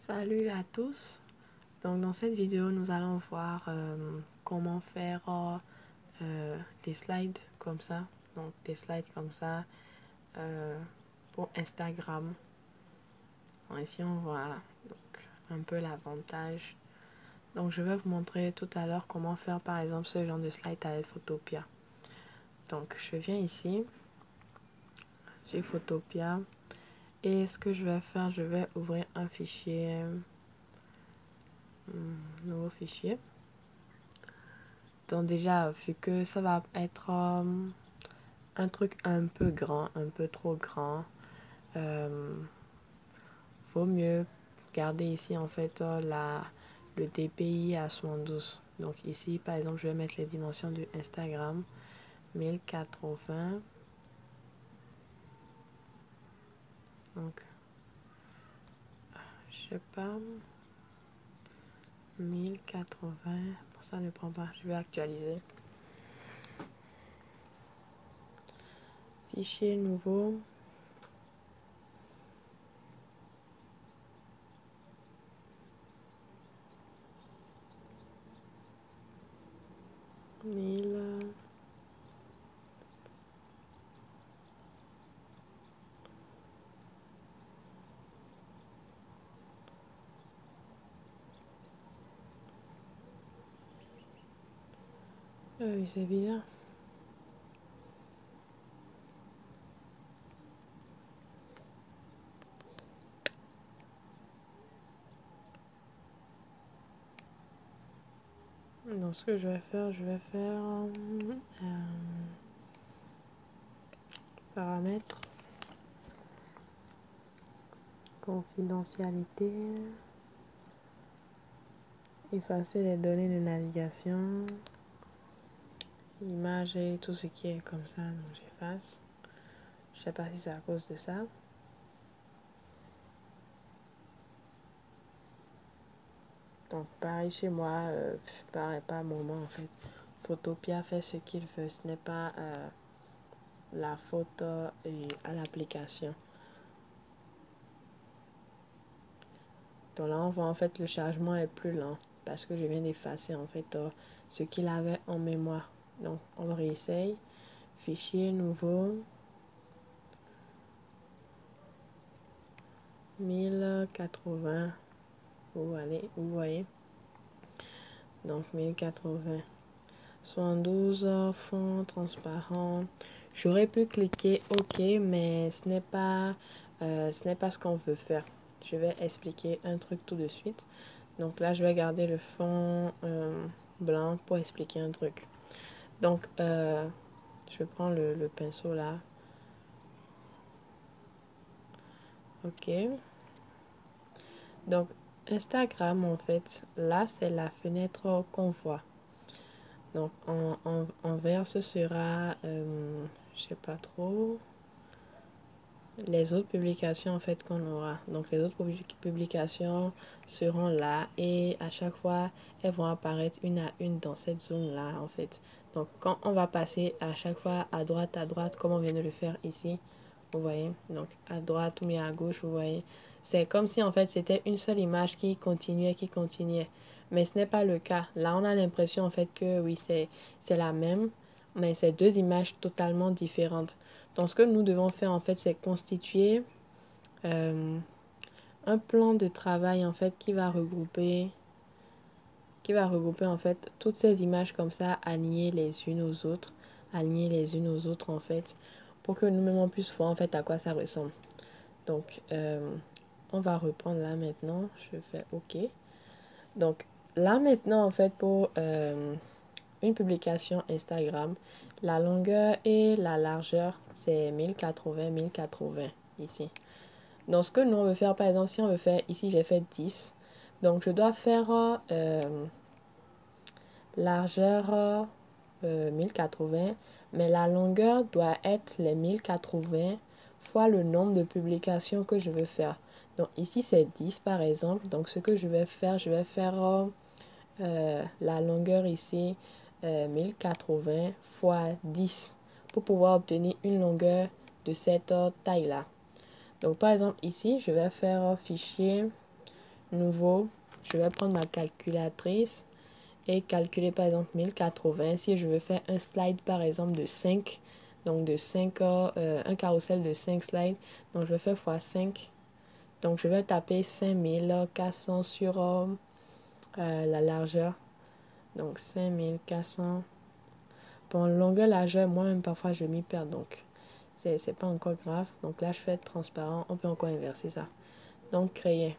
Salut à tous. Donc dans cette vidéo, nous allons voir comment faire des slides comme ça. Donc des slides comme ça pour Instagram. Donc, ici on voit donc, un peu l'avantage. Donc je vais vous montrer tout à l'heure comment faire par exemple ce genre de slide avec Photopea. Donc je viens ici sur Photopea et ce que je vais faire, je vais ouvrir un fichier, nouveau fichier. Donc déjà, vu que ça va être un truc un peu grand, un peu trop grand, vaut mieux garder ici en fait le DPI à 72. Donc ici, par exemple, je vais mettre les dimensions du Instagram, 1080. Donc, je sais pas, 1080. Ça ne prend pas, je vais actualiser. Fichier nouveau. Oui, c'est bizarre. Donc ce que je vais faire paramètres, confidentialité, effacer les données de navigation, image et tout ce qui est comme ça, donc j'efface. Je sais pas si c'est à cause de ça. Donc pareil chez moi, pareil pas un moment en fait. Photopea fait ce qu'il veut, ce n'est pas la faute à l'application. Donc là on voit en fait le chargement est plus lent parce que je viens d'effacer en fait ce qu'il avait en mémoire. Donc on réessaye, fichier nouveau, 1080, vous voyez, donc 1080, 72 fond transparent. J'aurais pu cliquer OK, mais ce n'est pas ce qu'on veut faire. Je vais expliquer un truc tout de suite. Donc là, je vais garder le fond blanc pour expliquer un truc. Donc, je prends le pinceau là. OK. Donc, Instagram, en fait, là, c'est la fenêtre qu'on voit. Donc, en vert, ce sera, je sais pas trop, les autres publications, en fait, qu'on aura. Donc, les autres publications seront là et à chaque fois, elles vont apparaître une à une dans cette zone-là, en fait. Donc, quand on va passer à chaque fois à droite, comme on vient de le faire ici, vous voyez, donc à droite ou bien à gauche, vous voyez, c'est comme si en fait c'était une seule image qui continuait, mais ce n'est pas le cas. Là on a l'impression en fait que oui, c'est la même, mais c'est deux images totalement différentes. Donc ce que nous devons faire en fait, c'est constituer un plan de travail en fait qui va regrouper en fait toutes ces images comme ça, alignées les unes aux autres, en fait, pour que nous-mêmes on puisse voir en fait à quoi ça ressemble. Donc, on va reprendre là maintenant. Je fais OK. Donc, là maintenant, en fait, pour une publication Instagram, la longueur et la largeur, c'est 1080 ici. Donc, ce que nous, on veut faire, par exemple, si on veut faire, ici, j'ai fait 10. Donc, je dois faire largeur 1080, mais la longueur doit être les 1080 fois le nombre de publications que je veux faire. Donc ici c'est 10 par exemple. Donc ce que je vais faire la longueur ici 1080 fois 10 pour pouvoir obtenir une longueur de cette taille là. Donc par exemple ici je vais faire fichier nouveau, je vais prendre ma calculatrice et calculer par exemple 1080. Si je veux faire un slide par exemple de 5, donc de 5 un carrousel de 5 slides, donc je vais faire x 5. Donc je vais taper 5400 sur la largeur. Donc 5400. Pour longueur, largeur, moi-même parfois je m'y perds, donc c'est pas encore grave. Donc là je fais transparent, on peut encore inverser ça. Donc créer.